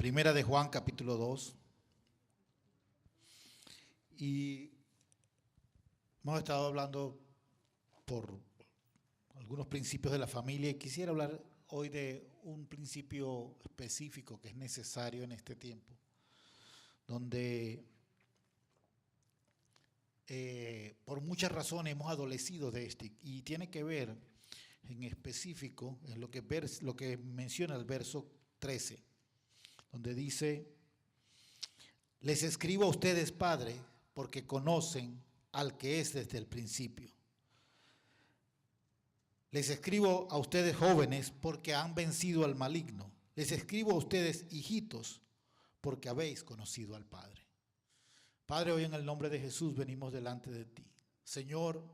Primera de Juan, capítulo 2. Y hemos estado hablando por algunos principios de la familia y quisiera hablar hoy de un principio específico que es necesario en este tiempo, donde por muchas razones hemos adolecido de este y tiene que ver en específico en lo que menciona el verso 13, donde dice: les escribo a ustedes, Padre, porque conocen al que es desde el principio. Les escribo a ustedes, jóvenes, porque han vencido al maligno. Les escribo a ustedes, hijitos, porque habéis conocido al Padre. Padre, hoy en el nombre de Jesús venimos delante de ti. Señor,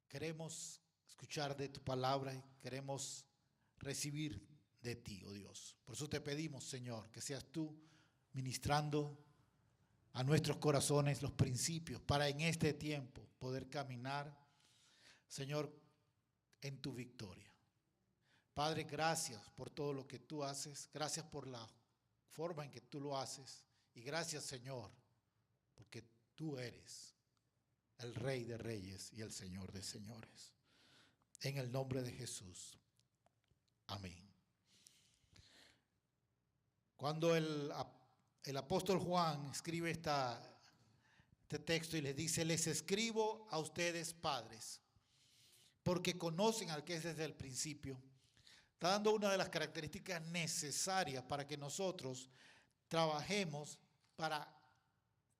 queremos escuchar de tu palabra y queremos recibir de ti, oh Dios. Por eso te pedimos, Señor, que seas tú ministrando a nuestros corazones los principios para en este tiempo poder caminar, Señor, en tu victoria. Padre, gracias por todo lo que tú haces, gracias por la forma en que tú lo haces y gracias, Señor, porque tú eres el Rey de Reyes y el Señor de Señores. En el nombre de Jesús. Amén. Cuando el apóstol Juan escribe este texto y les dice: les escribo a ustedes, padres, porque conocen al que es desde el principio, está dando una de las características necesarias para que nosotros trabajemos para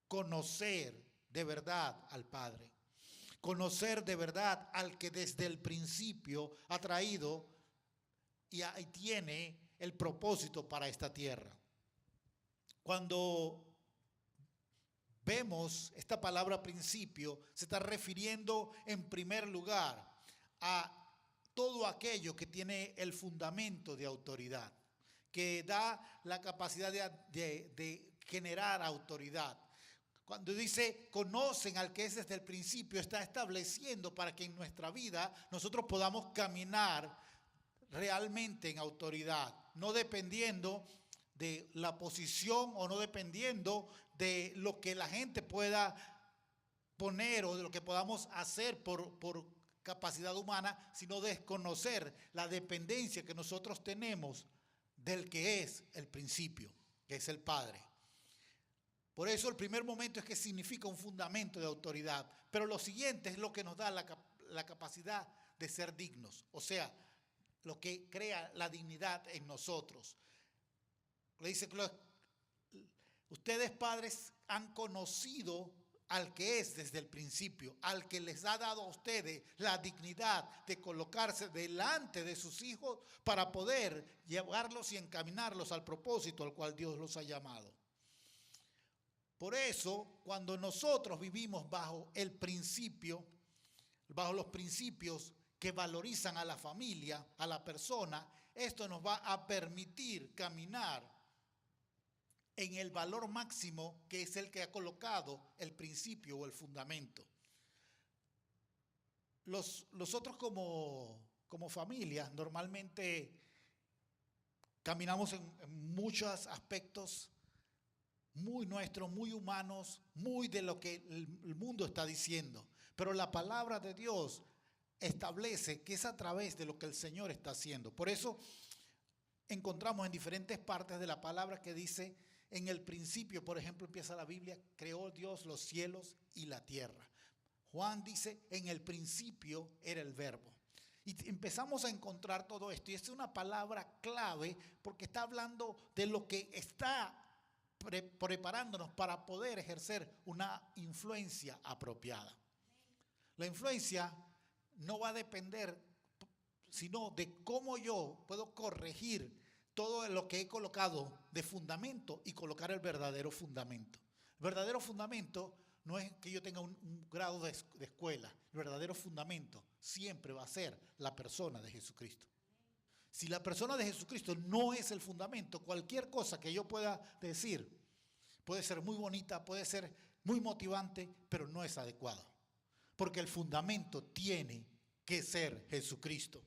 conocer de verdad al Padre, conocer de verdad al que desde el principio ha traído y tiene el propósito para esta tierra. Cuando vemos esta palabra principio, se está refiriendo en primer lugar a todo aquello que tiene el fundamento de autoridad, que da la capacidad de generar autoridad. Cuando dice conocen al que es desde el principio, está estableciendo para que en nuestra vida nosotros podamos caminar realmente en autoridad, no dependiendo de la posición o no dependiendo de lo que la gente pueda poner o de lo que podamos hacer por capacidad humana, sino desconocer la dependencia que nosotros tenemos del que es el principio, que es el Padre. Por eso el primer momento es que significa un fundamento de autoridad, pero lo siguiente es lo que nos da la capacidad de ser dignos, o sea, lo que crea la dignidad en nosotros. Le dice: ustedes, padres, han conocido al que es desde el principio, al que les ha dado a ustedes la dignidad de colocarse delante de sus hijos para poder llevarlos y encaminarlos al propósito al cual Dios los ha llamado. Por eso, cuando nosotros vivimos bajo el principio, bajo los principios que valorizan a la familia, a la persona, esto nos va a permitir caminar en el valor máximo que es el que ha colocado el principio o el fundamento. Nosotros como familia normalmente caminamos en muchos aspectos muy nuestros, muy humanos, muy de lo que el mundo está diciendo. Pero la palabra de Dios establece que es a través de lo que el Señor está haciendo. Por eso encontramos en diferentes partes de la palabra que dice: en el principio, por ejemplo, empieza la Biblia, creó Dios los cielos y la tierra. Juan dice: en el principio era el verbo. Y empezamos a encontrar todo esto. Y es una palabra clave porque está hablando de lo que está preparándonos para poder ejercer una influencia apropiada. La influencia no va a depender sino de cómo yo puedo corregir todo lo que he colocado de fundamento y colocar el verdadero fundamento. El verdadero fundamento no es que yo tenga un grado de escuela. El verdadero fundamento siempre va a ser la persona de Jesucristo. Si la persona de Jesucristo no es el fundamento, cualquier cosa que yo pueda decir puede ser muy bonita, puede ser muy motivante, pero no es adecuado. Porque el fundamento tiene que ser Jesucristo.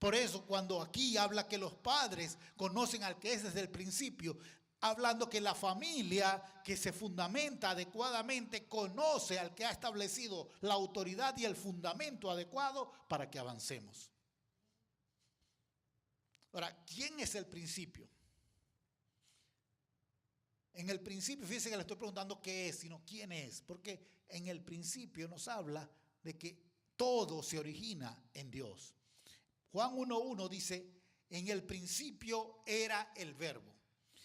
Por eso cuando aquí habla que los padres conocen al que es desde el principio, hablando que la familia que se fundamenta adecuadamente conoce al que ha establecido la autoridad y el fundamento adecuado para que avancemos. Ahora, ¿quién es el principio? En el principio, fíjense que le estoy preguntando qué es, sino quién es, porque en el principio nos habla de que todo se origina en Dios. Juan 1:1 dice, en el principio era el verbo,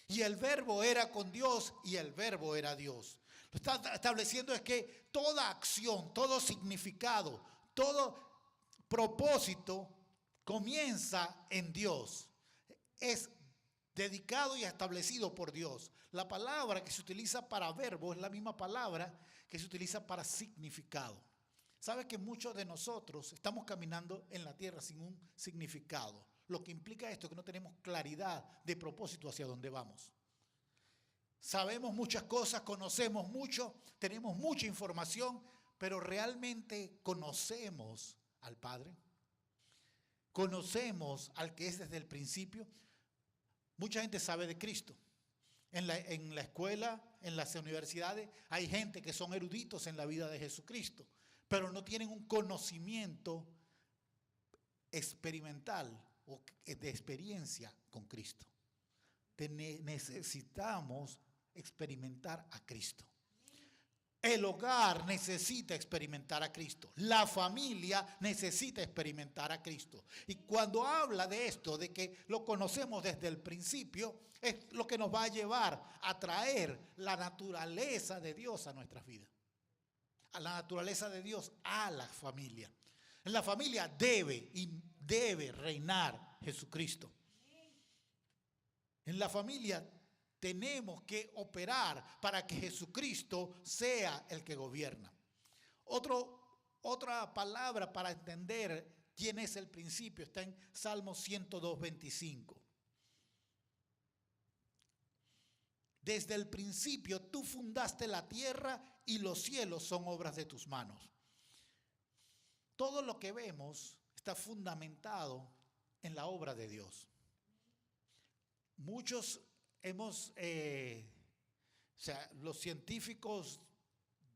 y el verbo era con Dios, y el verbo era Dios. Lo está estableciendo es que toda acción, todo significado, todo propósito comienza en Dios. Es dedicado y establecido por Dios. La palabra que se utiliza para verbo es la misma palabra que se utiliza para significado. ¿Sabe que muchos de nosotros estamos caminando en la tierra sin un significado? Lo que implica esto es que no tenemos claridad de propósito hacia dónde vamos. Sabemos muchas cosas, conocemos mucho, tenemos mucha información, pero ¿realmente conocemos al Padre? ¿Conocemos al que es desde el principio? Mucha gente sabe de Cristo. En la escuela, en las universidades, hay gente que son eruditos en la vida de Jesucristo, pero no tienen un conocimiento experimental o de experiencia con Cristo. Necesitamos experimentar a Cristo. El hogar necesita experimentar a Cristo. La familia necesita experimentar a Cristo. Y cuando habla de esto, de que lo conocemos desde el principio, es lo que nos va a llevar a traer la naturaleza de Dios a nuestras vidas. A la naturaleza de Dios a la familia. En la familia debe reinar Jesucristo. En la familia tenemos que operar para que Jesucristo sea el que gobierna. Otra palabra para entender quién es el principio está en Salmo 102:25. Desde el principio tú fundaste la tierra y los cielos son obras de tus manos. Todo lo que vemos está fundamentado en la obra de Dios. Muchos los científicos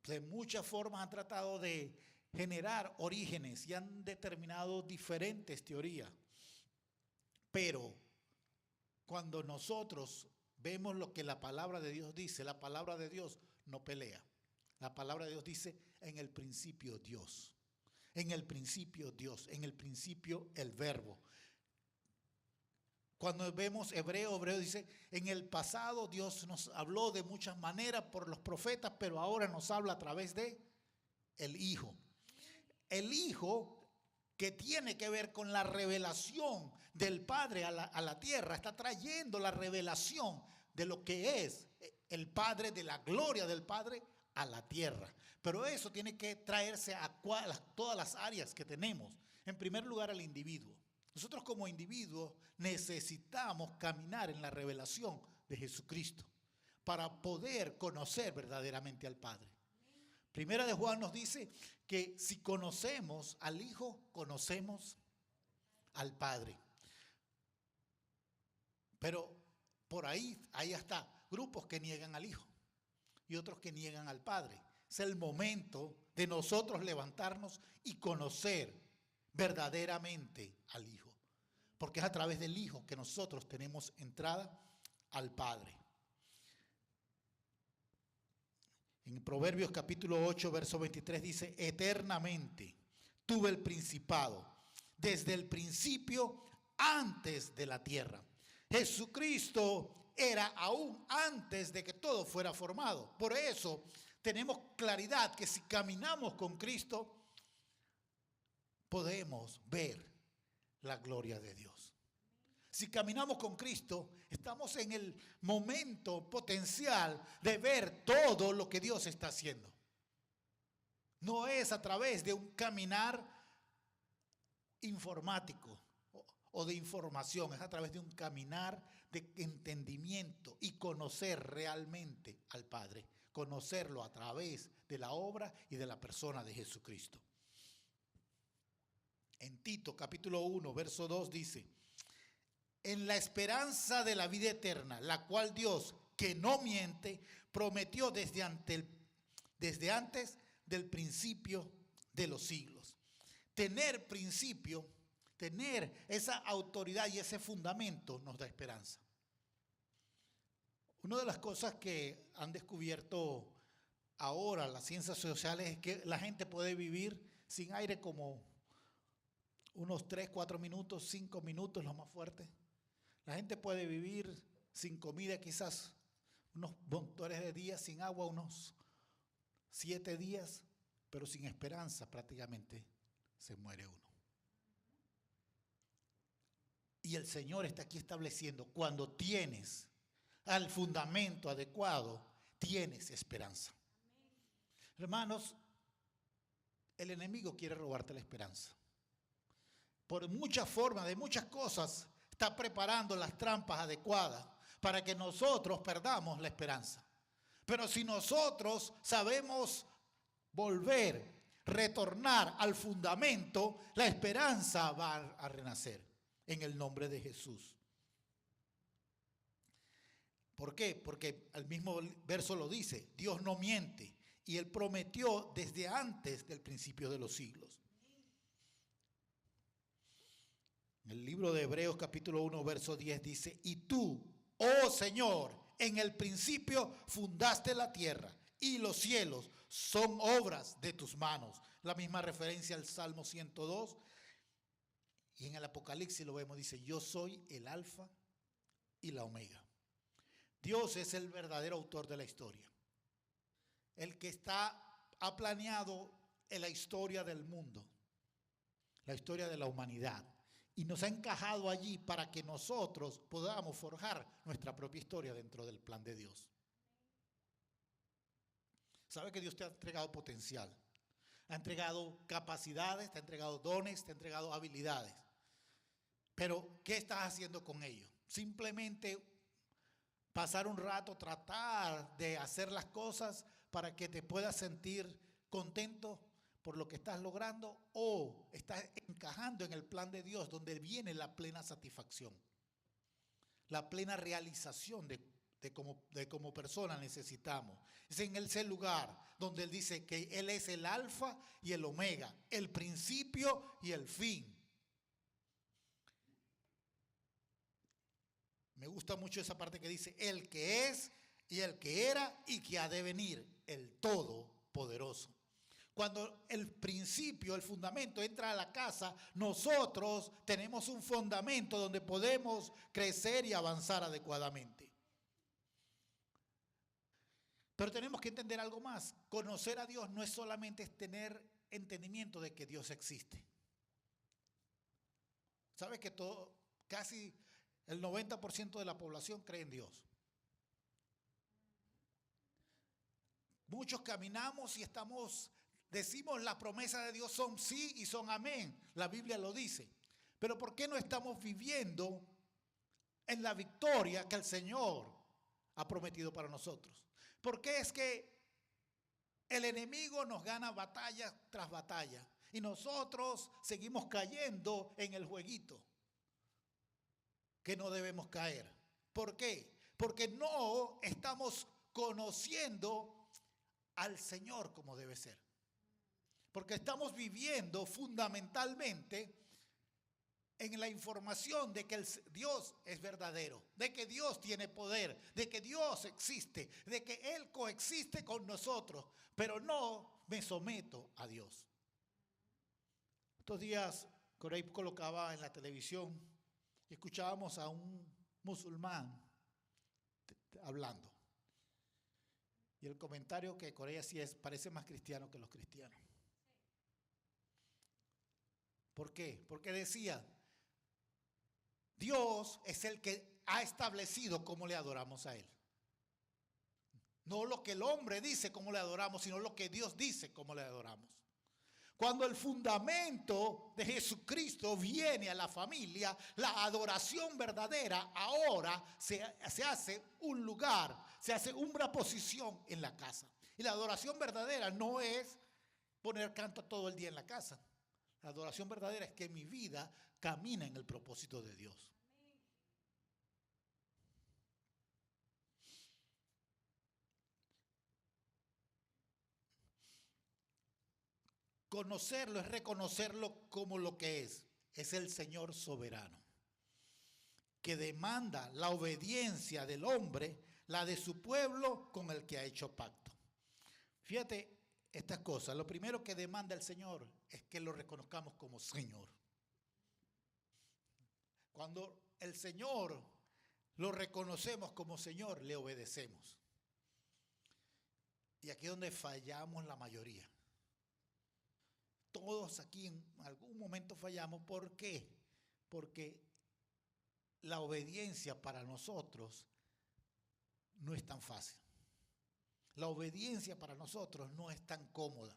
de muchas formas han tratado de generar orígenes y han determinado diferentes teorías. Pero cuando nosotros vemos lo que la palabra de Dios dice, la palabra de Dios no pelea. La palabra de Dios dice, en el principio Dios. En el principio Dios, en el principio el verbo. Cuando vemos Hebreo dice, en el pasado Dios nos habló de muchas maneras por los profetas, pero ahora nos habla a través de el Hijo. El Hijo, que tiene que ver con la revelación del Padre a la tierra, está trayendo la revelación de lo que es el Padre, de la gloria del Padre a la tierra. Pero eso tiene que traerse a todas las áreas que tenemos. En primer lugar, al individuo. Nosotros como individuos necesitamos caminar en la revelación de Jesucristo para poder conocer verdaderamente al Padre. Primera de Juan nos dice que si conocemos al Hijo, conocemos al Padre. Pero por ahí hay hasta grupos que niegan al Hijo y otros que niegan al Padre. Es el momento de nosotros levantarnos y conocer verdaderamente al Hijo. Porque es a través del Hijo que nosotros tenemos entrada al Padre. En Proverbios capítulo 8, verso 23 dice, eternamente tuve el principado, desde el principio, antes de la tierra. Jesucristo era aún antes de que todo fuera formado. Por eso tenemos claridad que si caminamos con Cristo, podemos ver la gloria de Dios. Si caminamos con Cristo, estamos en el momento potencial de ver todo lo que Dios está haciendo. No es a través de un caminar informático o de información, es a través de un caminar de entendimiento y conocer realmente al Padre, conocerlo a través de la obra y de la persona de Jesucristo. En Tito capítulo 1, verso 2 dice: en la esperanza de la vida eterna, la cual Dios, que no miente, prometió desde antes del principio de los siglos. Tener principio, tener esa autoridad y ese fundamento nos da esperanza. Una de las cosas que han descubierto ahora las ciencias sociales es que la gente puede vivir sin aire como unos 3, 4 minutos, 5 minutos, lo más fuerte. La gente puede vivir sin comida quizás unos montones de días, sin agua unos 7 días, pero sin esperanza prácticamente se muere uno. Y el Señor está aquí estableciendo, cuando tienes al fundamento adecuado, tienes esperanza. Hermanos, el enemigo quiere robarte la esperanza. Por muchas formas, de muchas cosas, está preparando las trampas adecuadas para que nosotros perdamos la esperanza. Pero si nosotros sabemos volver, retornar al fundamento, la esperanza va a renacer en el nombre de Jesús. ¿Por qué? Porque el mismo verso lo dice, Dios no miente y Él prometió desde antes del principio de los siglos. En el libro de Hebreos capítulo 1 verso 10 dice: y tú, oh Señor, en el principio fundaste la tierra y los cielos son obras de tus manos. La misma referencia al Salmo 102. Y en el Apocalipsis lo vemos, dice: yo soy el alfa y la omega. Dios es el verdadero autor de la historia. El que ha planeado en la historia del mundo, la historia de la humanidad. Y nos ha encajado allí para que nosotros podamos forjar nuestra propia historia dentro del plan de Dios. ¿Sabe que Dios te ha entregado potencial? Ha entregado capacidades, te ha entregado dones, te ha entregado habilidades. Pero, ¿qué estás haciendo con ellos? Simplemente pasar un rato, tratar de hacer las cosas para que te puedas sentir contento por lo que estás logrando, o estás encajando en el plan de Dios donde viene la plena satisfacción, la plena realización de como persona necesitamos. Es en ese lugar donde Él dice que Él es el alfa y el omega, el principio y el fin. Me gusta mucho esa parte que dice: el que es y el que era y que ha de venir, el todopoderoso. Cuando el principio, el fundamento entra a la casa, nosotros tenemos un fundamento donde podemos crecer y avanzar adecuadamente. Pero tenemos que entender algo más. Conocer a Dios no es solamente tener entendimiento de que Dios existe. ¿Sabe que casi el 90% de la población cree en Dios? Muchos caminamos y decimos las promesas de Dios son sí y son amén. La Biblia lo dice. Pero ¿por qué no estamos viviendo en la victoria que el Señor ha prometido para nosotros? ¿Por qué es que el enemigo nos gana batalla tras batalla y nosotros seguimos cayendo en el jueguito que no debemos caer? ¿Por qué? Porque no estamos conociendo al Señor como debe ser. Porque estamos viviendo fundamentalmente en la información de que Dios es verdadero, de que Dios tiene poder, de que Dios existe, de que Él coexiste con nosotros, pero no me someto a Dios. Estos días Corey colocaba en la televisión y escuchábamos a un musulmán hablando. Y el comentario que Corey hacía parece más cristiano que los cristianos. ¿Por qué? Porque decía: Dios es el que ha establecido cómo le adoramos a Él. No lo que el hombre dice cómo le adoramos, sino lo que Dios dice cómo le adoramos. Cuando el fundamento de Jesucristo viene a la familia, la adoración verdadera ahora se hace un lugar, se hace una posición en la casa. Y la adoración verdadera no es poner canto todo el día en la casa. La adoración verdadera es que mi vida camina en el propósito de Dios. Conocerlo es reconocerlo como lo que es. Es el Señor soberano, que demanda la obediencia del hombre, la de su pueblo con el que ha hecho pacto. Fíjate estas cosas. Lo primero que demanda el Señor es que lo reconozcamos como Señor. Cuando el Señor lo reconocemos como Señor, le obedecemos. Y aquí es donde fallamos la mayoría. Todos aquí en algún momento fallamos. ¿Por qué? Porque la obediencia para nosotros no es tan fácil. La obediencia para nosotros no es tan cómoda.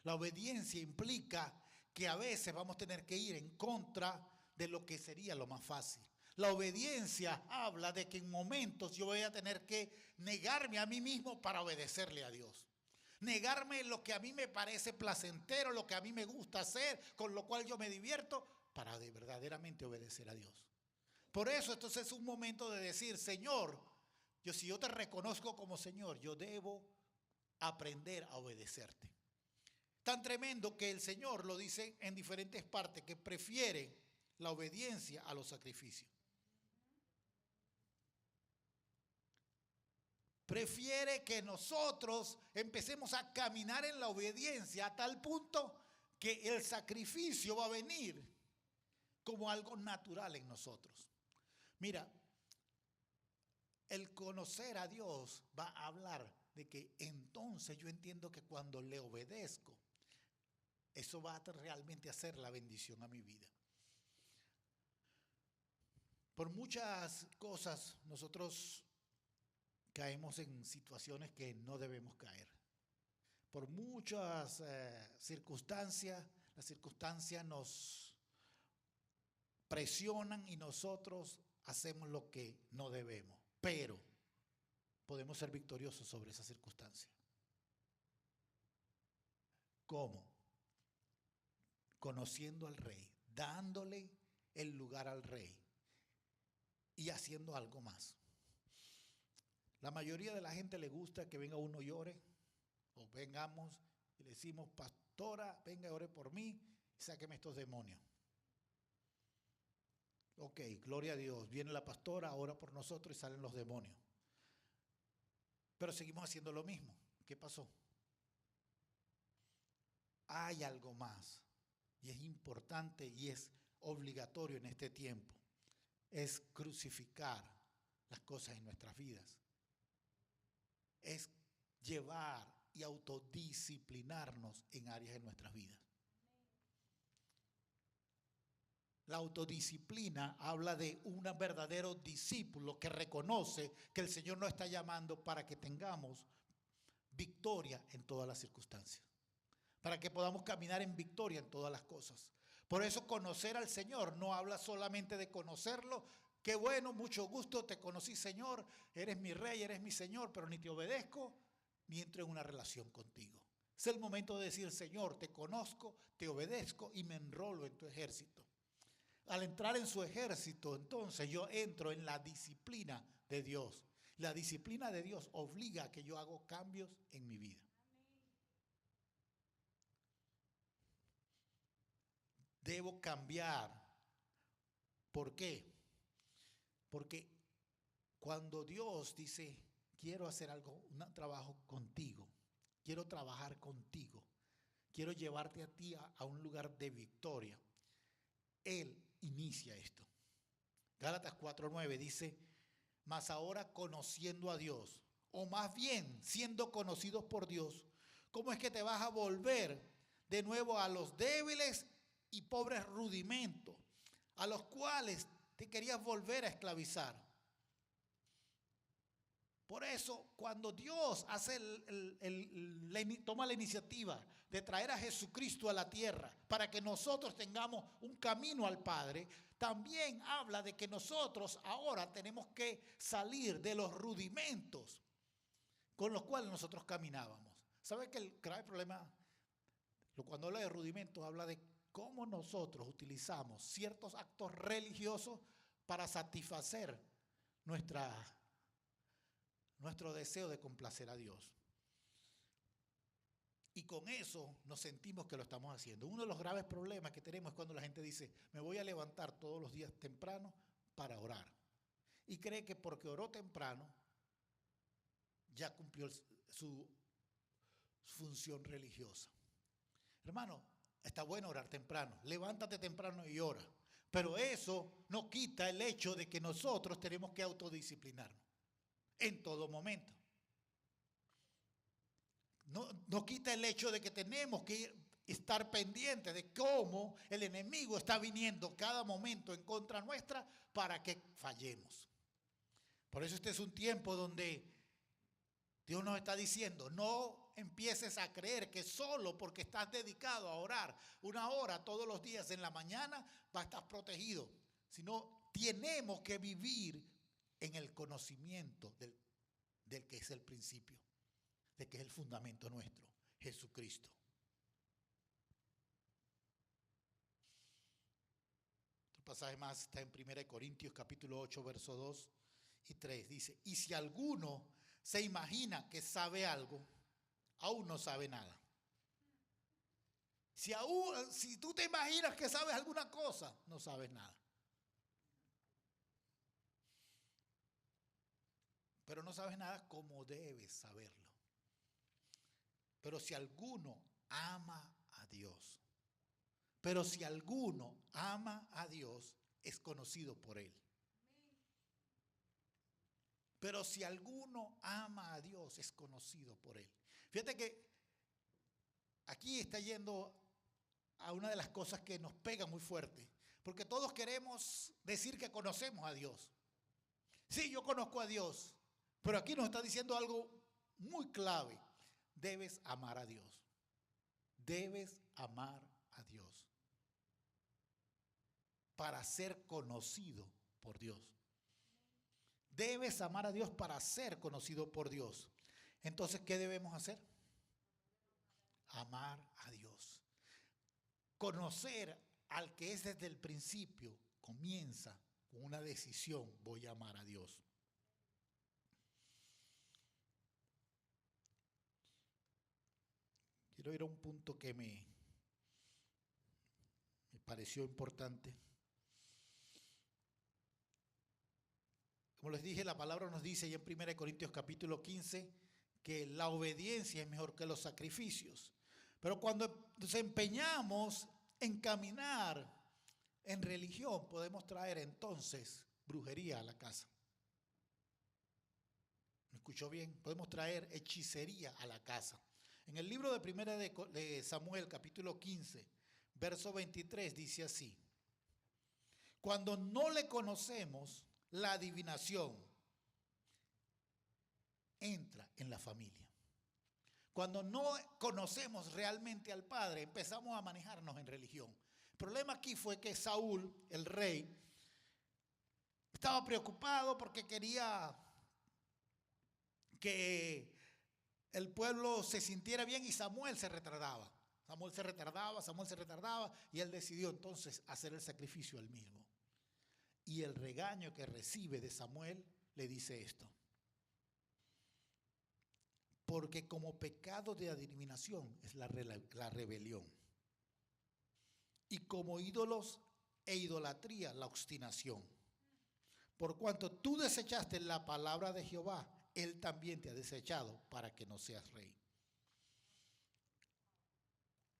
La obediencia implica que a veces vamos a tener que ir en contra de lo que sería lo más fácil. La obediencia habla de que en momentos yo voy a tener que negarme a mí mismo para obedecerle a Dios. Negarme lo que a mí me parece placentero, lo que a mí me gusta hacer, con lo cual yo me divierto, para verdaderamente obedecer a Dios. Por eso entonces es un momento de decir, Señor, si yo te reconozco como Señor, yo debo aprender a obedecerte. Tan tremendo que el Señor lo dice en diferentes partes, que prefiere la obediencia a los sacrificios. Prefiere que nosotros empecemos a caminar en la obediencia a tal punto que el sacrificio va a venir como algo natural en nosotros. Mira, el conocer a Dios va a hablar de que entonces yo entiendo que cuando le obedezco, eso va a realmente hacer la bendición a mi vida. Por muchas cosas nosotros caemos en situaciones que no debemos caer. Por muchas circunstancias, las circunstancias nos presionan y nosotros hacemos lo que no debemos. Pero podemos ser victoriosos sobre esas circunstancias. ¿Cómo? Conociendo al Rey, dándole el lugar al Rey y haciendo algo más. La mayoría de la gente le gusta que venga uno y ore, o vengamos y le decimos, pastora, venga y ore por mí y sáqueme estos demonios. Ok, gloria a Dios, viene la pastora, ora por nosotros y salen los demonios. Pero seguimos haciendo lo mismo. ¿Qué pasó? Hay algo más, y es importante y es obligatorio en este tiempo. Es crucificar las cosas en nuestras vidas. Es llevar y autodisciplinarnos en áreas de nuestras vidas. La autodisciplina habla de un verdadero discípulo que reconoce que el Señor nos está llamando para que tengamos victoria en todas las circunstancias, para que podamos caminar en victoria en todas las cosas. Por eso conocer al Señor no habla solamente de conocerlo. Qué bueno, mucho gusto, te conocí, Señor, eres mi Rey, eres mi Señor, pero ni te obedezco ni entro en una relación contigo. Es el momento de decir, Señor, te conozco, te obedezco y me enrolo en tu ejército. Al entrar en su ejército, entonces yo entro en la disciplina de Dios. La disciplina de Dios obliga a que yo haga cambios en mi vida. Debo cambiar. ¿Por qué? Porque cuando Dios dice, quiero hacer algo, un trabajo contigo, quiero trabajar contigo, quiero llevarte a ti a un lugar de victoria, Él inicia esto. Gálatas 4:9 dice, mas ahora conociendo a Dios, o más bien siendo conocidos por Dios, ¿cómo es que te vas a volver de nuevo a los débiles y pobres rudimentos, a los cuales te querías volver a esclavizar? Por eso, cuando Dios hace toma la iniciativa de traer a Jesucristo a la tierra para que nosotros tengamos un camino al Padre, también habla de que nosotros ahora tenemos que salir de los rudimentos con los cuales nosotros caminábamos. ¿Sabe que el grave problema, cuando habla de rudimentos, habla de cómo nosotros utilizamos ciertos actos religiosos para satisfacer nuestro deseo de complacer a Dios. Y con eso nos sentimos que lo estamos haciendo. Uno de los graves problemas que tenemos es cuando la gente dice, me voy a levantar todos los días temprano para orar. Y cree que porque oró temprano, ya cumplió su función religiosa. Hermano, está bueno orar temprano. Levántate temprano y ora. Pero eso no quita el hecho de que nosotros tenemos que autodisciplinarnos en todo momento. No quita el hecho de que tenemos que estar pendientes de cómo el enemigo está viniendo cada momento en contra nuestra para que fallemos. Por eso este es un tiempo donde Dios nos está diciendo, no empieces a creer que solo porque estás dedicado a orar 1 hora todos los días en la mañana vas a estar protegido, sino tenemos que vivir en el conocimiento del que es el principio, de que es el fundamento nuestro, Jesucristo. Otro pasaje más está en 1 Corintios capítulo 8, verso 2 y 3. Dice, y si alguno se imagina que sabe algo, aún no sabe nada. Si tú te imaginas que sabes alguna cosa, no sabes nada. Pero no sabes nada como debes saberlo. Pero si alguno ama a Dios, es conocido por Él. Pero si alguno ama a Dios, es conocido por Él. Fíjate que aquí está yendo a una de las cosas que nos pega muy fuerte. Porque todos queremos decir que conocemos a Dios. Sí, yo conozco a Dios. Pero aquí nos está diciendo algo muy clave. Debes amar a Dios. Debes amar a Dios. Para ser conocido por Dios. Debes amar a Dios para ser conocido por Dios. Entonces, ¿qué debemos hacer? Amar a Dios. Conocer al que es desde el principio comienza con una decisión: voy a amar a Dios. Quiero ir a un punto que me pareció importante. Como les dije, la palabra nos dice ya en 1 Corintios capítulo 15 que la obediencia es mejor que los sacrificios. Pero cuando nos empeñamos en caminar en religión, podemos traer entonces brujería a la casa. ¿Me escuchó bien? Podemos traer hechicería a la casa. En el libro de 1 de Samuel, capítulo 15, verso 23, dice así: cuando no le conocemos, la adivinación entra en la familia. Cuando no conocemos realmente al Padre, empezamos a manejarnos en religión. El problema aquí fue que Saúl, el rey, estaba preocupado porque quería que el pueblo se sintiera bien y Samuel se retardaba. Samuel se retardaba y él decidió entonces hacer el sacrificio él mismo. Y el regaño que recibe de Samuel le dice esto: porque como pecado de adivinación es la rebelión, y como ídolos e idolatría la obstinación. Por cuanto tú desechaste la palabra de Jehová, Él también te ha desechado para que no seas rey.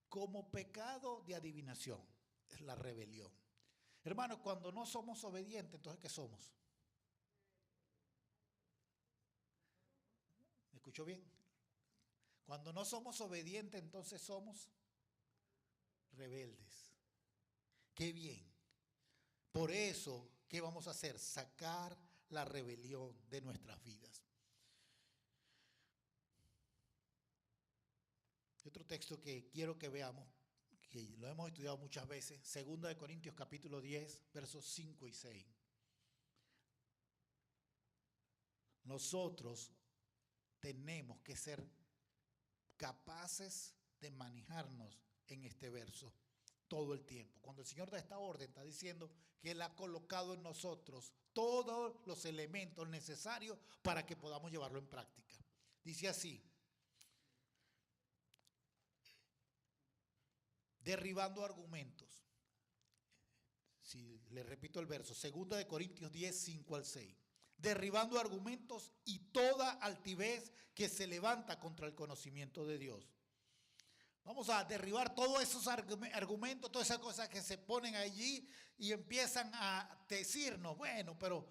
Como pecado de adivinación es la rebelión. Hermanos, cuando no somos obedientes, entonces ¿qué somos? ¿Me escuchó bien? Cuando no somos obedientes, entonces somos rebeldes. ¡Qué bien! Por eso, ¿qué vamos a hacer? Sacar la rebelión de nuestras vidas. Otro texto que quiero que veamos, que lo hemos estudiado muchas veces, 2 Corintios capítulo 10, versos 5 y 6. Nosotros tenemos que ser capaces de manejarnos en este verso. todo el tiempo. Cuando el Señor da esta orden, está diciendo que Él ha colocado en nosotros todos los elementos necesarios para que podamos llevarlo en práctica. Dice así: derribando argumentos. Si le repito el verso, 2 Corintios 10, 5 al 6. Derribando argumentos y toda altivez que se levanta contra el conocimiento de Dios. Vamos a derribar todos esos argumentos, todas esas cosas que se ponen allí y empiezan a decirnos, bueno, pero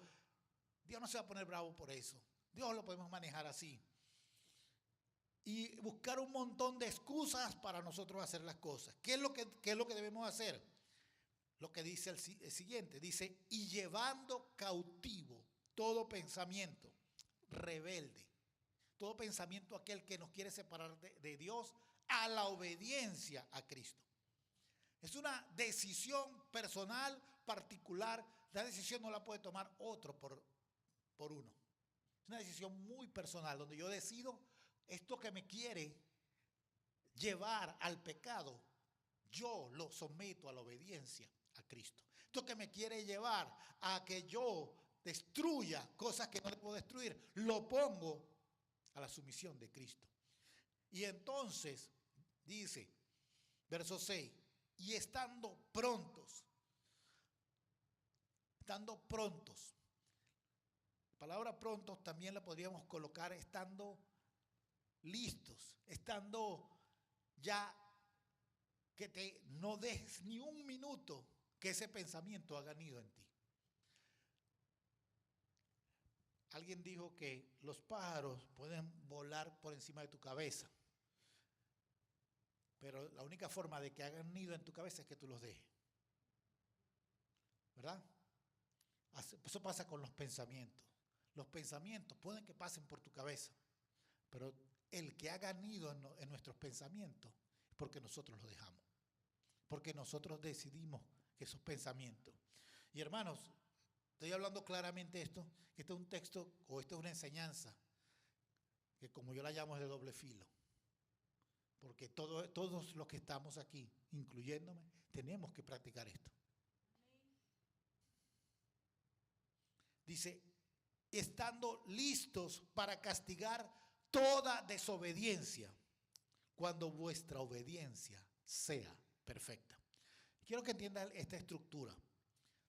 Dios no se va a poner bravo por eso. Dios lo podemos manejar así. Y buscar un montón de excusas para nosotros hacer las cosas. ¿Qué es lo que debemos hacer? Lo que dice el siguiente, dice, y llevando cautivo todo pensamiento rebelde, todo pensamiento aquel que nos quiere separar de Dios, a la obediencia a Cristo. Es una decisión personal, particular. La decisión no la puede tomar otro por uno. Es una decisión muy personal, donde yo decido esto que me quiere llevar al pecado, yo lo someto a la obediencia a Cristo. Esto que me quiere llevar a que yo destruya cosas que no debo destruir, lo pongo a la sumisión de Cristo. Y entonces dice, verso 6, y estando prontos. La palabra prontos también la podríamos colocar estando listos, estando ya que no dejes ni un minuto que ese pensamiento haga nido en ti. Alguien dijo que los pájaros pueden volar por encima de tu cabeza, pero la única forma de que hagan nido en tu cabeza es que tú los dejes. ¿Verdad? Eso pasa con los pensamientos. Los pensamientos pueden que pasen por tu cabeza, pero el que haga nido en nuestros pensamientos es porque nosotros los dejamos. Porque nosotros decidimos que esos pensamientos. Y hermanos, estoy hablando claramente esto, que este es un texto o esto es una enseñanza que, como yo la llamo, es de doble filo. Porque todos los que estamos aquí, incluyéndome, tenemos que practicar esto. Dice, estando listos para castigar toda desobediencia, cuando vuestra obediencia sea perfecta. Quiero que entiendan esta estructura.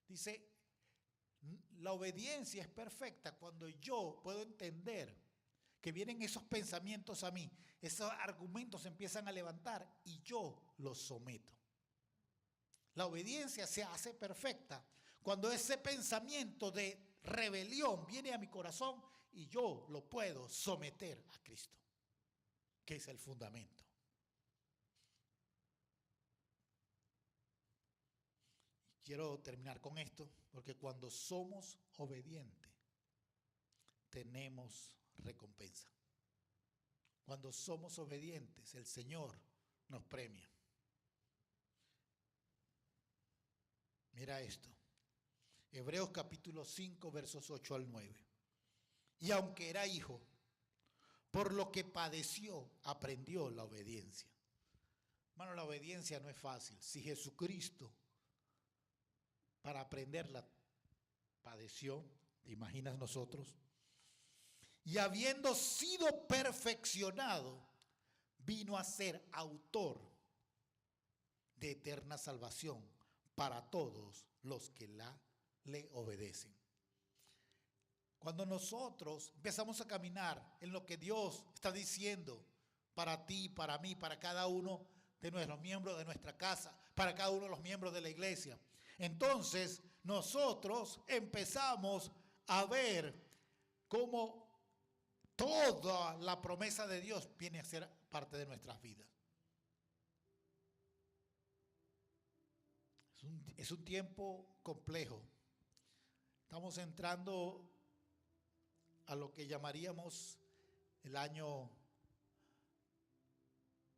Dice, la obediencia es perfecta cuando yo puedo entender que vienen esos pensamientos a mí, esos argumentos se empiezan a levantar y yo los someto. La obediencia se hace perfecta cuando ese pensamiento de rebelión viene a mi corazón y yo lo puedo someter a Cristo, que es el fundamento. Quiero terminar con esto, porque cuando somos obedientes, tenemos recompensa. Cuando somos obedientes, el Señor nos premia. Mira esto. Hebreos capítulo 5, versos 8 al 9. Y aunque era hijo, por lo que padeció, aprendió la obediencia. Hermano, la obediencia no es fácil. Si Jesucristo, para aprenderla, padeció, ¿te imaginas nosotros? Y habiendo sido perfeccionado, vino a ser autor de eterna salvación para todos los que le obedecen. Cuando nosotros empezamos a caminar en lo que Dios está diciendo para ti, para mí, para cada uno de nuestros miembros de nuestra casa, para cada uno de los miembros de la iglesia, entonces nosotros empezamos a ver cómo toda la promesa de Dios viene a ser parte de nuestras vidas. Es un tiempo complejo. Estamos entrando a lo que llamaríamos el año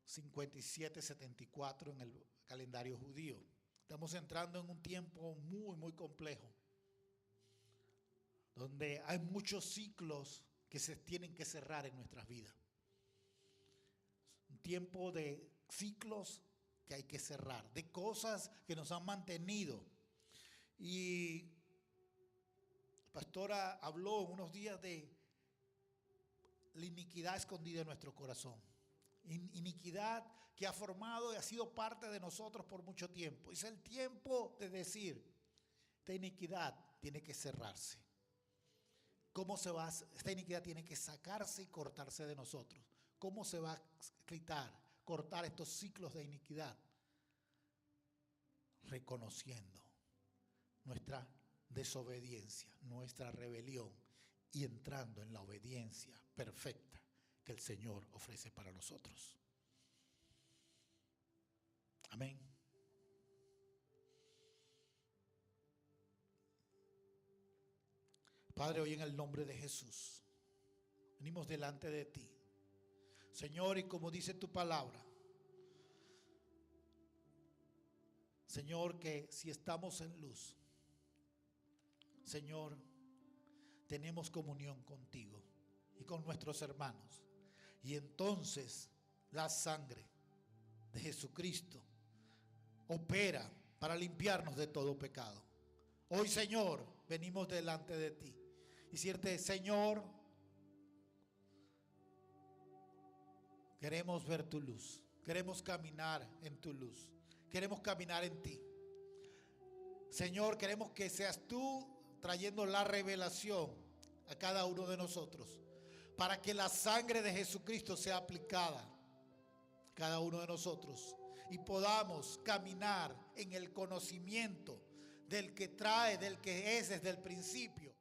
57-74 en el calendario judío. Estamos entrando en un tiempo muy, muy complejo, donde hay muchos ciclos que se tienen que cerrar en nuestras vidas. Un tiempo de ciclos que hay que cerrar, de cosas que nos han mantenido. Y la pastora habló unos días de la iniquidad escondida en nuestro corazón. Iniquidad que ha formado y ha sido parte de nosotros por mucho tiempo. Es el tiempo de decir, esta iniquidad tiene que cerrarse. ¿Cómo se va? Esta iniquidad tiene que sacarse y cortarse de nosotros. ¿Cómo se va a cortar estos ciclos de iniquidad? Reconociendo nuestra desobediencia, nuestra rebelión y entrando en la obediencia perfecta que el Señor ofrece para nosotros. Amén. Padre, hoy en el nombre de Jesús, venimos delante de ti. Señor, y como dice tu palabra, Señor, que si estamos en luz, Señor, tenemos comunión contigo y con nuestros hermanos. Y entonces la sangre de Jesucristo opera para limpiarnos de todo pecado. Hoy, Señor, venimos delante de ti y decirte, Señor, queremos ver tu luz, queremos caminar en tu luz, queremos caminar en ti. Señor, queremos que seas tú trayendo la revelación a cada uno de nosotros, para que la sangre de Jesucristo sea aplicada a cada uno de nosotros y podamos caminar en el conocimiento del que trae, del que es desde el principio